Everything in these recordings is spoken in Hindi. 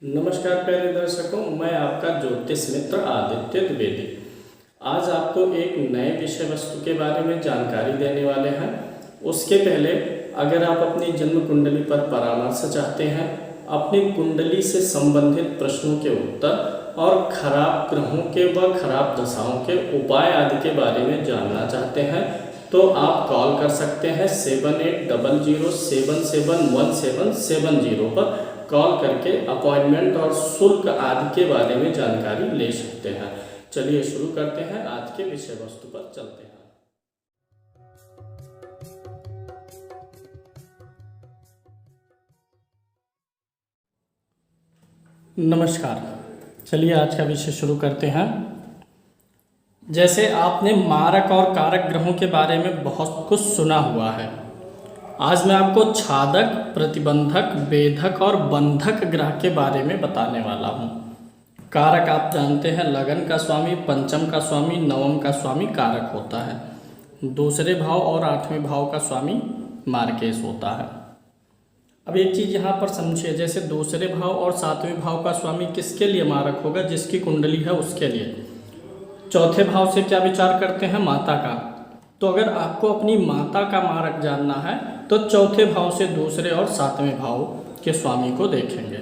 नमस्कार प्यारे दर्शकों, मैं आपका ज्योतिष मित्र आदित्य द्विवेदी। आज आपको एक नए विषय वस्तु के बारे में जानकारी देने वाले हैं। उसके पहले अगर आप अपनी जन्म कुंडली पर परामर्श चाहते हैं, अपनी कुंडली से संबंधित प्रश्नों के उत्तर और खराब ग्रहों के व खराब दशाओं के उपाय आदि के बारे में जानना चाहते हैं, तो आप कॉल कर सकते हैं 7800771770 पर कॉल करके अपॉइंटमेंट और शुल्क आदि के बारे में जानकारी ले सकते हैं। चलिए शुरू करते हैं, आज के विषय वस्तु पर चलते हैं। नमस्कार, चलिए आज का विषय शुरू करते हैं। जैसे आपने मारक और कारक ग्रहों के बारे में बहुत कुछ सुना हुआ है, आज मैं आपको छादक, प्रतिबंधक, बेधक और बंधक ग्रह के बारे में बताने वाला हूँ। कारक आप जानते हैं, लगन का स्वामी, पंचम का स्वामी, नवम का स्वामी कारक होता है। दूसरे भाव और आठवें भाव का स्वामी मार्केश होता है। अब एक चीज़ यहाँ पर समझिए, जैसे दूसरे भाव और सातवें भाव का स्वामी किसके लिए मारक होगा? जिसकी कुंडली है उसके लिए। चौथे भाव से क्या विचार करते हैं? माता का। तो अगर आपको अपनी माता का मारक जानना है तो चौथे भाव से दूसरे और सातवें भाव के स्वामी को देखेंगे।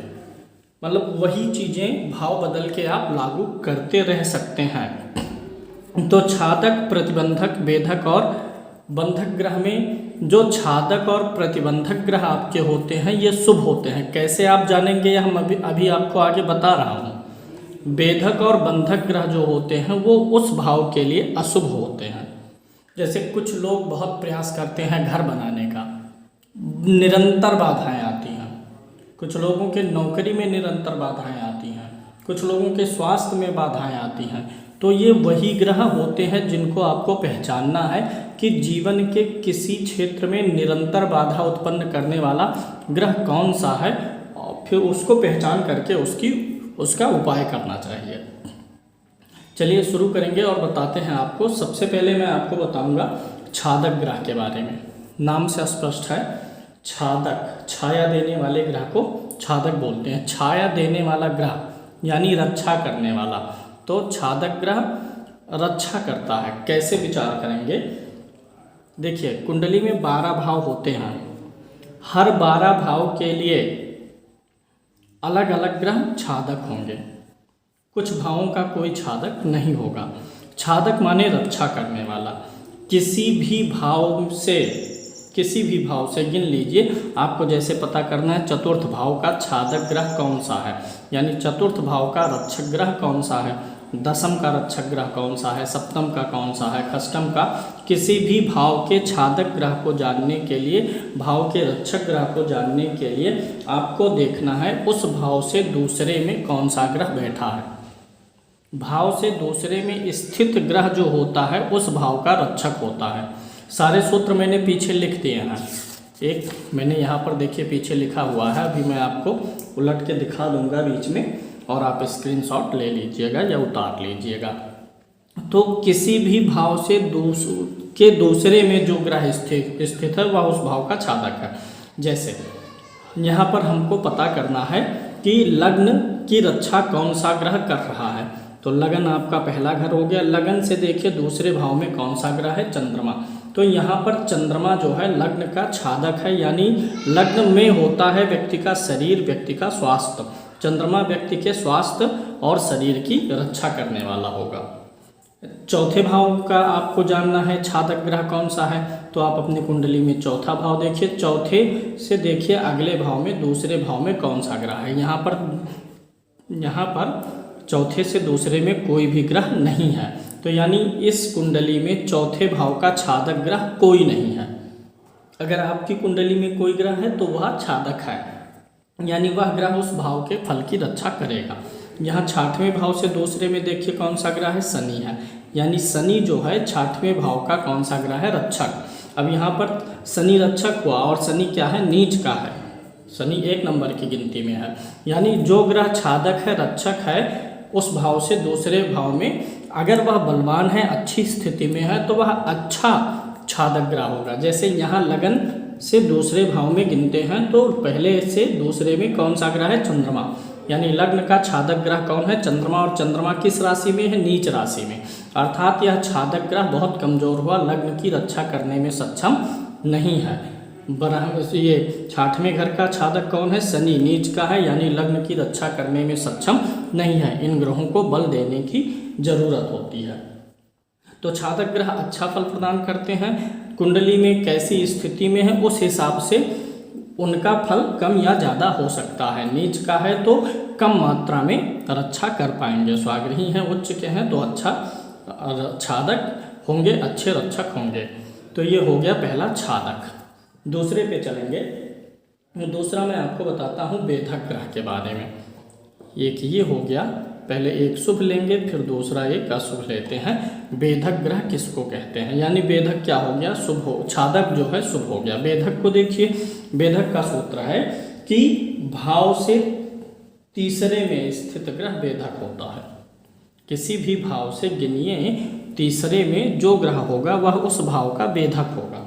मतलब वही चीज़ें भाव बदल के आप लागू करते रह सकते हैं। तो छादक, प्रतिबंधक, बेधक और बंधक ग्रह में जो छादक और प्रतिबंधक ग्रह आपके होते हैं ये शुभ होते हैं। कैसे आप जानेंगे, यह हम अभी आपको आगे बता रहा हूँ। बेधक और बंधक ग्रह जो होते हैं वो उस भाव के लिए अशुभ होते हैं। जैसे कुछ लोग बहुत प्रयास करते हैं घर बनाने का, निरंतर बाधाएं आती हैं। कुछ लोगों के नौकरी में निरंतर बाधाएं आती हैं, कुछ लोगों के स्वास्थ्य में बाधाएं आती हैं। तो ये वही ग्रह होते हैं जिनको आपको पहचानना है कि जीवन के किसी क्षेत्र में निरंतर बाधा उत्पन्न करने वाला ग्रह कौन सा है, और फिर उसको पहचान करके उसका उपाय करना चाहिए। चलिए शुरू करेंगे और बताते हैं आपको। सबसे पहले मैं आपको बताऊंगा छादक ग्रह के बारे में। नाम से स्पष्ट है, छादक, छाया देने वाले ग्रह को छादक बोलते हैं। छाया देने वाला ग्रह यानी रक्षा करने वाला। तो छादक ग्रह रक्षा करता है। कैसे विचार करेंगे? देखिए, कुंडली में 12 भाव होते हैं। हर 12 भाव के लिए अलग अलग ग्रह छादक होंगे। कुछ भावों का कोई छादक नहीं होगा। छादक माने रक्षा करने वाला। किसी भी भाव से गिन लीजिए। आपको जैसे पता करना है चतुर्थ भाव का छादक ग्रह कौन सा है, यानी चतुर्थ भाव का रक्षक ग्रह कौन सा है, दशम का रक्षक ग्रह कौन सा है, सप्तम का कौन सा है, खष्टम का। किसी भी भाव के छादक ग्रह को जानने के लिए, भाव के रक्षक ग्रह को जानने के लिए आपको देखना है उस भाव से दूसरे में कौन सा ग्रह बैठा है। भाव से दूसरे में स्थित ग्रह जो होता है उस भाव का रक्षक होता है। सारे सूत्र मैंने पीछे लिख दिए हैं। एक मैंने यहाँ पर देखिए पीछे लिखा हुआ है, अभी मैं आपको उलट के दिखा दूंगा बीच में, और आप स्क्रीनशॉट ले लीजिएगा या उतार लीजिएगा। तो किसी भी भाव से दूसरे में जो ग्रह स्थित है वह उस भाव का छादक है। जैसे यहाँ पर हमको पता करना है कि लग्न की रक्षा कौन सा ग्रह कर रहा है। तो लगन आपका पहला घर हो गया। लगन से देखिए दूसरे भाव में कौन सा ग्रह है? चंद्रमा। तो यहाँ पर चंद्रमा जो है लग्न का छादक है, यानी लग्न में होता है व्यक्ति का शरीर, व्यक्ति का स्वास्थ्य। चंद्रमा व्यक्ति के स्वास्थ्य और शरीर की रक्षा करने वाला होगा। चौथे भाव का आपको जानना है छादक ग्रह कौन सा है, तो आप अपनी कुंडली में चौथा भाव देखिए। चौथे से देखिए अगले भाव में, दूसरे भाव में कौन सा ग्रह है। यहाँ पर चौथे से दूसरे में कोई भी ग्रह नहीं है। तो यानी इस कुंडली में चौथे भाव का छादक ग्रह कोई नहीं है। अगर आपकी कुंडली में कोई ग्रह है तो वह छादक है, यानी वह ग्रह उस भाव के फल की रक्षा करेगा। यहाँ छठवें भाव से दूसरे में देखिए कौन सा ग्रह है? शनि है। यानी शनि जो है छठवें भाव का कौन सा ग्रह है? रक्षक। अब यहाँ पर शनि रक्षक हुआ और शनि क्या है? नीच का है। शनि 1 नंबर की गिनती में है। यानी जो ग्रह छादक है, रक्षक है, उस भाव से दूसरे भाव में अगर वह बलवान है, अच्छी स्थिति में है, तो वह अच्छा छादक ग्रह होगा। जैसे यहाँ लगन से दूसरे भाव में गिनते हैं तो पहले से दूसरे में कौन सा ग्रह है? चंद्रमा। यानी लग्न का छादक ग्रह कौन है? चंद्रमा। और चंद्रमा किस राशि में है? नीच राशि में। अर्थात यह छादक ग्रह बहुत कमजोर हुआ, लग्न की रक्षा करने में सक्षम नहीं है। ये 6वें घर का छादक कौन है? शनि, नीच का है, यानी लग्न की रक्षा करने में सक्षम नहीं है। इन ग्रहों को बल देने की जरूरत होती है। तो छादक ग्रह अच्छा फल प्रदान करते हैं। कुंडली में कैसी स्थिति में है उस हिसाब से उनका फल कम या ज़्यादा हो सकता है। नीच का है तो कम मात्रा में रक्षा कर पाएंगे, स्वाग्रही हैं, उच्च के हैं तो अच्छा छादक होंगे, अच्छे रक्षक होंगे। तो ये हो गया पहला छादक। दूसरे पे चलेंगे। दूसरा मैं आपको बताता हूँ बेधक ग्रह के बारे में। एक ये हो गया, पहले एक शुभ लेंगे फिर दूसरा एक अशुभ लेते हैं। बेधक ग्रह किसको कहते हैं? यानी बेधक क्या हो गया? शुभ हो, छादक जो है शुभ हो गया। बेधक को देखिए, बेधक का सूत्र है कि भाव से तीसरे में स्थित ग्रह बेधक होता है। किसी भी भाव से गिनिए तीसरे में जो ग्रह होगा वह उस भाव का बेधक होगा।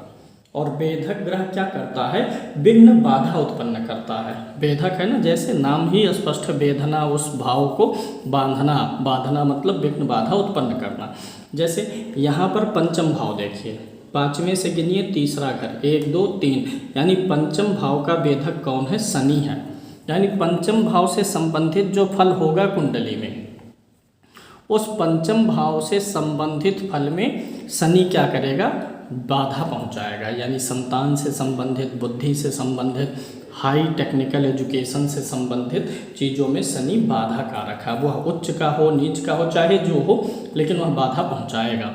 और बेधक ग्रह क्या करता है? विघ्न बाधा उत्पन्न करता है। बेधक है ना, जैसे नाम ही स्पष्ट है, बेधना, उस भाव को बांधना। बांधना मतलब विघ्न बाधा उत्पन्न करना। जैसे यहाँ पर पंचम भाव देखिए, 5वें से गिनिए तीसरा घर, 1 2 3, यानी पंचम भाव का बेधक कौन है? शनि है। यानी पंचम भाव से संबंधित जो फल होगा कुंडली में, उस पंचम भाव से संबंधित फल में शनि क्या करेगा? बाधा पहुंचाएगा। यानी संतान से संबंधित, बुद्धि से संबंधित, हाई टेक्निकल एजुकेशन से संबंधित चीज़ों में शनि बाधा कारक है। वह उच्च का हो, नीच का हो, चाहे जो हो, लेकिन वह बाधा पहुंचाएगा।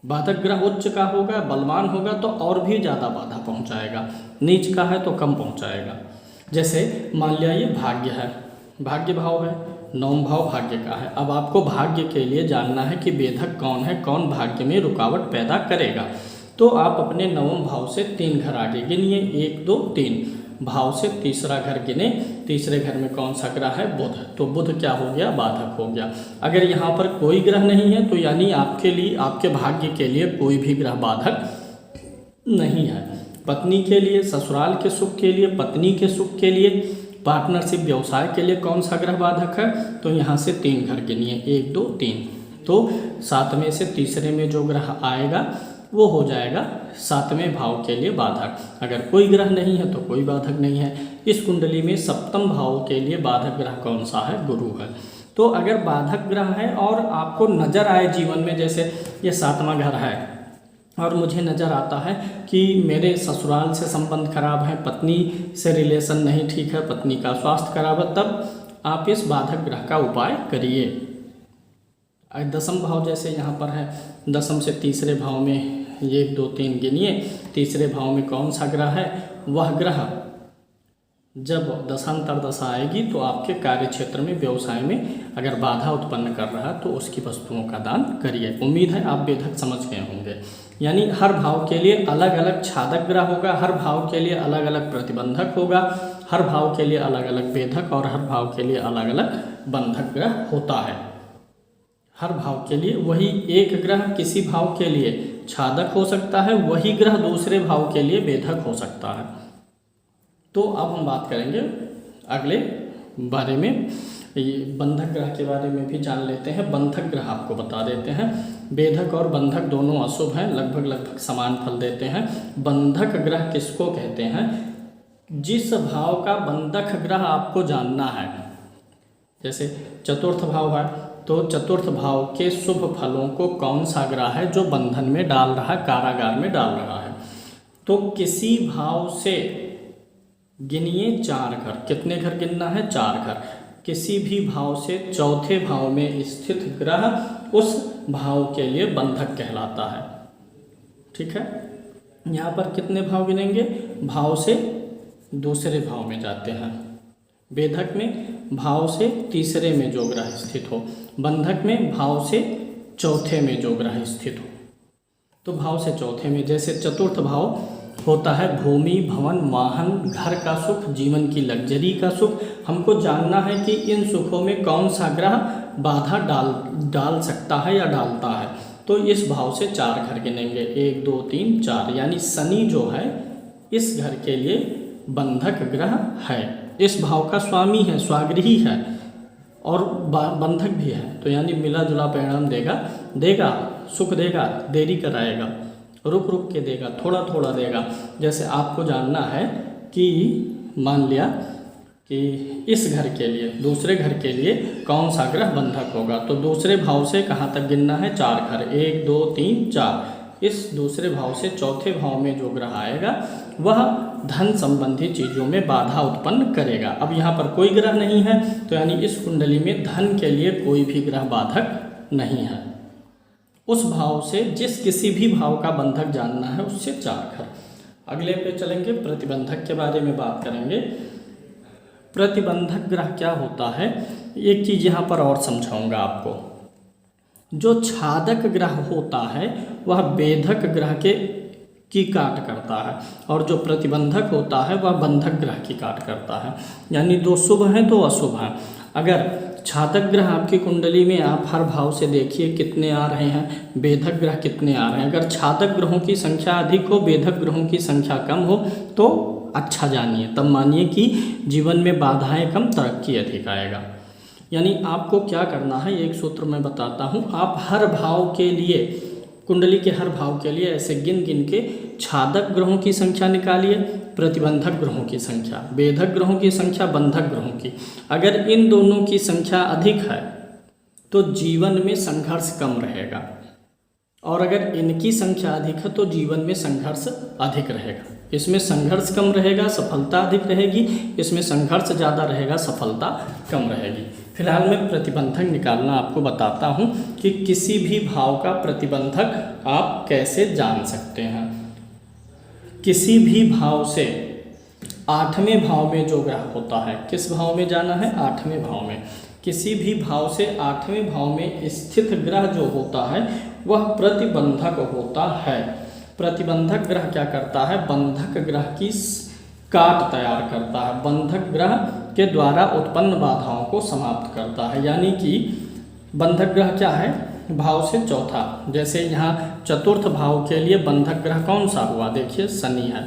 बाधक ग्रह उच्च का होगा, बलवान होगा तो और भी ज़्यादा बाधा पहुंचाएगा। नीच का है तो कम पहुंचाएगा। जैसे मान लिया ये भाग्य है, भाग्य भाव है, 9वां भाव भाग्य का है। अब आपको भाग्य के लिए जानना है कि बेधक कौन है, कौन भाग्य में रुकावट पैदा करेगा। तो आप अपने 9वें भाव से 3 घर आगे गिनिए, 1 2 3 भाव से तीसरा घर गिने। तीसरे घर में कौन सा ग्रह है? बुध। तो बुध क्या हो गया? बाधक हो गया। अगर यहाँ पर कोई ग्रह नहीं है तो यानी आपके लिए, आपके भाग्य के लिए कोई भी ग्रह बाधक नहीं है। पत्नी के लिए, ससुराल के सुख के लिए, पत्नी के सुख के लिए, पार्टनरशिप व्यवसाय के लिए कौन सा ग्रह बाधक है? तो यहाँ से 3 घर गिनिए, 1 2 3। तो 7वें से तीसरे में जो ग्रह आएगा वो हो जाएगा 7वें भाव के लिए बाधक। अगर कोई ग्रह नहीं है तो कोई बाधक नहीं है। इस कुंडली में 7वें भाव के लिए बाधक ग्रह कौन सा है? गुरु है। तो अगर बाधक ग्रह है और आपको नज़र आए जीवन में, जैसे ये 7वां घर है और मुझे नज़र आता है कि मेरे ससुराल से संबंध खराब है, पत्नी से रिलेशन नहीं ठीक है, पत्नी का स्वास्थ्य खराब है, तब आप इस बाधक ग्रह का उपाय करिए। 10वां भाव जैसे यहाँ पर है, 10वें से तीसरे भाव में 1 2 3 गिनिए। तीसरे भाव में कौन सा ग्रह है? वह ग्रह जब दशांतर दशा आएगी तो आपके कार्य क्षेत्र में, व्यवसाय में अगर बाधा उत्पन्न कर रहा है तो उसकी वस्तुओं का दान करिए। उम्मीद है आप बेधक समझ गए होंगे। यानी हर भाव के लिए अलग अलग छादक ग्रह होगा, हर भाव के लिए अलग अलग प्रतिबंधक होगा, हर भाव के लिए अलग अलग बेधक और हर भाव के लिए अलग अलग बंधक ग्रह होता है। हर भाव के लिए वही एक ग्रह किसी भाव के लिए छादक हो सकता है, वही ग्रह दूसरे भाव के लिए बेधक हो सकता है। तो अब हम बात करेंगे अगले बारे में, ये बंधक ग्रह के बारे में भी जान लेते हैं। बंधक ग्रह आपको बता देते हैं। बेधक और बंधक दोनों अशुभ हैं, लगभग समान फल देते हैं। बंधक ग्रह किसको कहते हैं? जिस भाव का बंधक ग्रह आपको जानना है, जैसे चतुर्थ भाव है तो चतुर्थ भाव के शुभ फलों को कौन सा ग्रह है जो बंधन में डाल रहा है, कारागार में डाल रहा है। तो किसी भाव से गिनिए 4 घर। कितने घर गिनना है? 4 घर। किसी भी भाव से चौथे भाव में स्थित ग्रह उस भाव के लिए बंधक कहलाता है। ठीक है, यहाँ पर कितने भाव गिनेंगे? भाव से दूसरे भाव में जाते हैं। बेधक में भाव से तीसरे में जो ग्रह स्थित हो, बंधक में भाव से चौथे में जो ग्रह स्थित हो। तो भाव से चौथे में, जैसे चतुर्थ भाव होता है भूमि, भवन, वाहन, घर का सुख, जीवन की लग्जरी का सुख। हमको जानना है कि इन सुखों में कौन सा ग्रह बाधा डाल सकता है या डालता है। तो इस भाव से 4 घर गिनेंगे, 1 2 3 4। यानी शनि जो है इस घर के लिए बंधक ग्रह है। इस भाव का स्वामी है, स्वागृही है और बंधक भी है, तो यानी मिला जुला परिणाम देगा, सुख देगा, देरी कराएगा, रुक रुक के देगा, थोड़ा थोड़ा देगा। जैसे आपको जानना है कि मान लिया कि इस घर के लिए, दूसरे घर के लिए कौन सा ग्रह बंधक होगा, तो दूसरे भाव से कहाँ तक गिनना है, 4 घर, 1 2 3 4। इस दूसरे भाव से चौथे भाव में जो ग्रह आएगा वह धन संबंधी चीज़ों में बाधा उत्पन्न करेगा। अब यहाँ पर कोई ग्रह नहीं है, तो यानी इस कुंडली में धन के लिए कोई भी ग्रह बाधक नहीं है। उस भाव से जिस किसी भी भाव का बंधक जानना है उससे 4 घर। अगले पे चलेंगे, प्रतिबंधक के बारे में बात करेंगे। प्रतिबंधक ग्रह क्या होता है, एक चीज़ यहाँ पर और समझाऊंगा आपको। जो छादक ग्रह होता है वह बेधक ग्रह की काट करता है, और जो प्रतिबंधक होता है वह बंधक ग्रह की काट करता है। यानी 2 शुभ हैं 2 अशुभ हैं। अगर छादक ग्रह आपकी कुंडली में आप हर भाव से देखिए कितने आ रहे हैं, बेधक ग्रह कितने आ रहे हैं। अगर छादक ग्रहों की संख्या अधिक हो, बेधक ग्रहों की संख्या कम हो तो अच्छा जानिए, तब मानिए कि जीवन में बाधाएं कम, तरक्की अधिक आएगा। यानी आपको क्या करना है, एक सूत्र मैं बताता हूँ। आप हर भाव के लिए, कुंडली के हर भाव के लिए ऐसे गिन गिन के छादक ग्रहों की संख्या निकालिए, प्रतिबंधक ग्रहों की संख्या, बेधक ग्रहों की संख्या, बंधक ग्रहों की। अगर इन दोनों की संख्या अधिक है तो जीवन में संघर्ष कम रहेगा, और अगर इनकी संख्या अधिक है तो जीवन में संघर्ष अधिक रहेगा। इसमें संघर्ष कम रहेगा, सफलता अधिक रहेगी, इसमें संघर्ष ज़्यादा रहेगा, सफलता कम रहेगी। फिलहाल मैं प्रतिबंधक निकालना आपको बताता हूँ कि किसी भी भाव का प्रतिबंधक आप कैसे जान सकते हैं। किसी भी भाव से 8वें भाव में जो ग्रह होता है, किस भाव में जाना है, 8वें भाव में। किसी भी भाव से 8वें भाव में स्थित ग्रह जो होता है वह प्रतिबंधक होता है। प्रतिबंधक ग्रह क्या करता है, बंधक ग्रह की काट तैयार करता है, बंधक ग्रह के द्वारा उत्पन्न बाधाओं को समाप्त करता है। यानी कि बंधक ग्रह क्या है, भाव से चौथा। जैसे यहाँ चतुर्थ भाव के लिए बंधक ग्रह कौन सा हुआ, देखिए शनि है,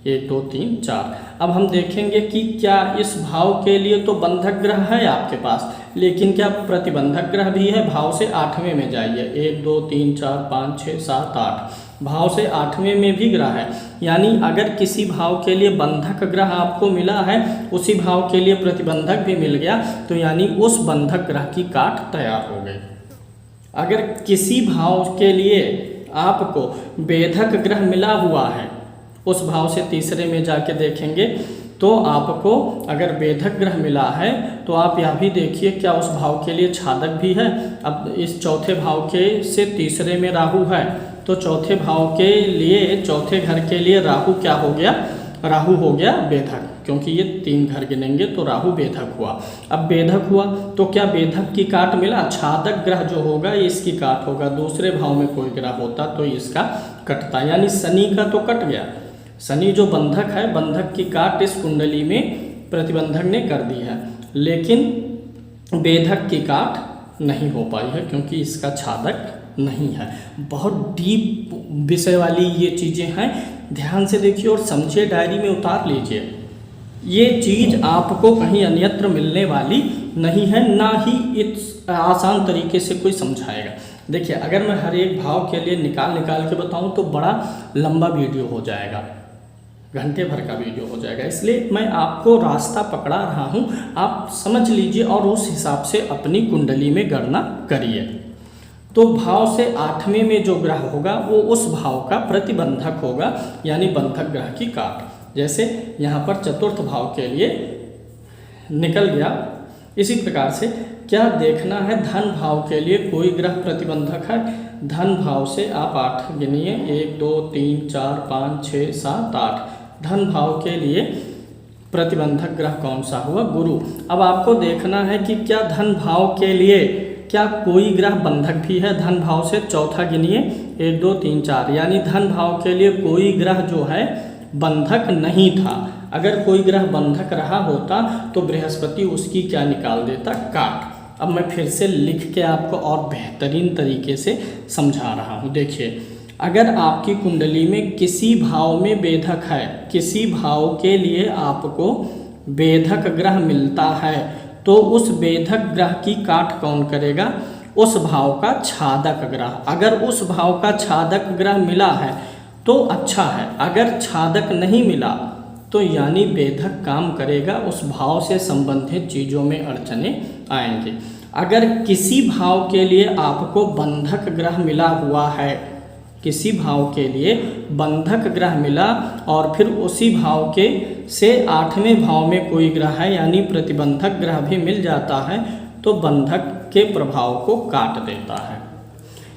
1 2 3 4। अब हम देखेंगे कि क्या इस भाव के लिए तो बंधक ग्रह है आपके पास, लेकिन क्या प्रतिबंधक ग्रह भी है। भाव से 8वें में जाइए, 1 2 3 4 5 6 7 8, भाव से 8वें में भी ग्रह है। यानी अगर किसी भाव के लिए बंधक ग्रह आपको मिला है, उसी भाव के लिए प्रतिबंधक भी मिल गया, तो यानी उस बंधक ग्रह की काट तैयार हो गई। अगर किसी भाव के लिए आपको बेधक ग्रह मिला हुआ है, उस भाव से तीसरे में जाके देखेंगे तो आपको अगर बेधक ग्रह मिला है तो आप यह भी देखिए क्या उस भाव के लिए छादक भी है। अब इस चौथे भाव के से तीसरे में राहु है, तो चौथे भाव के लिए, चौथे घर के लिए राहु क्या हो गया, राहु हो गया बेधक, क्योंकि ये 3 घर गिनेंगे तो राहु बेधक हुआ। अब बेधक हुआ तो क्या बेधक की काट मिला, छादक ग्रह जो होगा इसकी काट होगा। दूसरे भाव में कोई ग्रह होता तो इसका कटता, यानी शनि का तो कट गया। शनि जो बंधक है, बंधक की काट इस कुंडली में प्रतिबंधक ने कर दी है, लेकिन बेधक की काट नहीं हो पाई है क्योंकि इसका छादक नहीं है। बहुत डीप विषय वाली ये चीज़ें हैं, ध्यान से देखिए और समझिए, डायरी में उतार लीजिए। ये चीज़ आपको कहीं अन्यत्र मिलने वाली नहीं है, ना ही इस आसान तरीके से कोई समझाएगा। देखिए अगर मैं हर एक भाव के लिए निकाल के बताऊं तो बड़ा लंबा वीडियो हो जाएगा, घंटे भर का वीडियो हो जाएगा। इसलिए मैं आपको रास्ता पकड़ा रहा हूं, आप समझ लीजिए और उस हिसाब से अपनी कुंडली में गणना करिए। तो भाव से 8वें में जो ग्रह होगा वो उस भाव का प्रतिबंधक होगा, यानी बंधक ग्रह की काट। जैसे यहाँ पर चतुर्थ भाव के लिए निकल गया। इसी प्रकार से क्या देखना है, धन भाव के लिए कोई ग्रह प्रतिबंधक है। धन भाव से आप 8 गिनिए, 1 2 3 4 5 6 7 8। धन भाव के लिए प्रतिबंधक ग्रह कौन सा हुआ, गुरु। अब आपको देखना है कि क्या धन भाव के लिए क्या कोई ग्रह बंधक भी है। धन भाव से चौथा गिनिए, 1 2 3 4, यानी धन भाव के लिए कोई ग्रह जो है बंधक नहीं था। अगर कोई ग्रह बंधक रहा होता तो बृहस्पति उसकी क्या निकाल देता, काट। अब मैं फिर से लिख के आपको और बेहतरीन तरीके से समझा रहा हूँ। देखिए अगर आपकी कुंडली में किसी भाव में बेधक है, किसी भाव के लिए आपको बेधक ग्रह मिलता है तो उस बेधक ग्रह की काट कौन करेगा? उस भाव का छादक ग्रह। अगर उस भाव का छादक ग्रह मिला है तो अच्छा है, अगर छादक नहीं मिला तो यानी बेधक काम करेगा, उस भाव से संबंधित चीज़ों में अड़चने आएंगी। अगर किसी भाव के लिए आपको बंधक ग्रह मिला हुआ है, किसी भाव के लिए बंधक ग्रह मिला और फिर उसी भाव के से 8वें भाव में कोई ग्रह है यानी प्रतिबंधक ग्रह भी मिल जाता है तो बंधक के प्रभाव को काट देता है।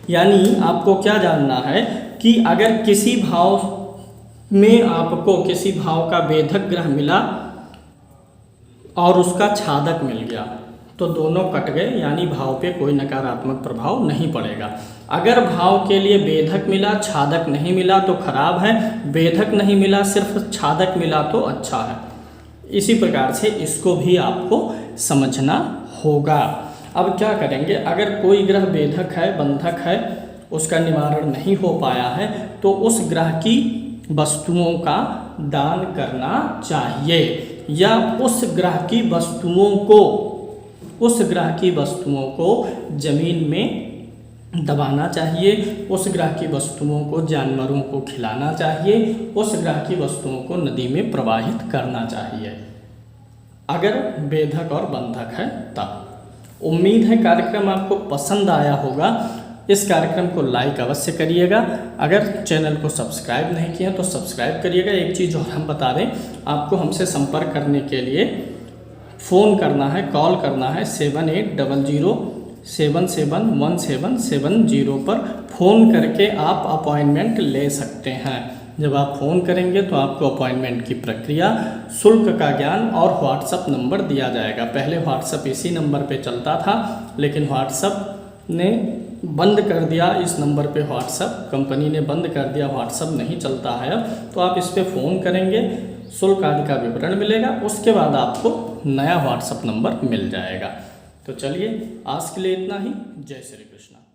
यानी आपको क्या जानना है कि अगर किसी भाव में आपको किसी भाव का बेधक ग्रह मिला और उसका छादक मिल गया तो दोनों कट गए, यानी भाव पे कोई नकारात्मक प्रभाव नहीं पड़ेगा। अगर भाव के लिए बेधक मिला, छादक नहीं मिला तो खराब है, बेधक नहीं मिला सिर्फ छादक मिला तो अच्छा है। इसी प्रकार से इसको भी आपको समझना होगा। अब क्या करेंगे, अगर कोई ग्रह बेधक है, बंधक है, उसका निवारण नहीं हो पाया है तो उस ग्रह की वस्तुओं का दान करना चाहिए या उस ग्रह की वस्तुओं को जमीन में दबाना चाहिए, उस ग्रह की वस्तुओं को जानवरों को खिलाना चाहिए, उस ग्रह की वस्तुओं को नदी में प्रवाहित करना चाहिए अगर बेधक और बंधक है तब। उम्मीद है कार्यक्रम आपको पसंद आया होगा। इस कार्यक्रम को लाइक अवश्य करिएगा। अगर चैनल को सब्सक्राइब नहीं किया तो सब्सक्राइब करिएगा। एक चीज़ और हम बता दें, आपको हमसे संपर्क करने के लिए फ़ोन करना है, कॉल करना है 7800771770 पर फ़ोन करके आप अपॉइंटमेंट ले सकते हैं। जब आप फ़ोन करेंगे तो आपको अपॉइंटमेंट की प्रक्रिया, शुल्क का ज्ञान और व्हाट्सअप नंबर दिया जाएगा। पहले व्हाट्सअप इसी नंबर पे चलता था लेकिन व्हाट्सअप ने बंद कर दिया, इस नंबर पे व्हाट्सअप कंपनी ने बंद कर दिया, व्हाट्सअप नहीं चलता है अब। तो आप इस पे फ़ोन करेंगे, शुल्क आदि का विवरण मिलेगा, उसके बाद आपको नया व्हाट्सअप नंबर मिल जाएगा। तो चलिए आज के लिए इतना ही। जय श्री कृष्ण।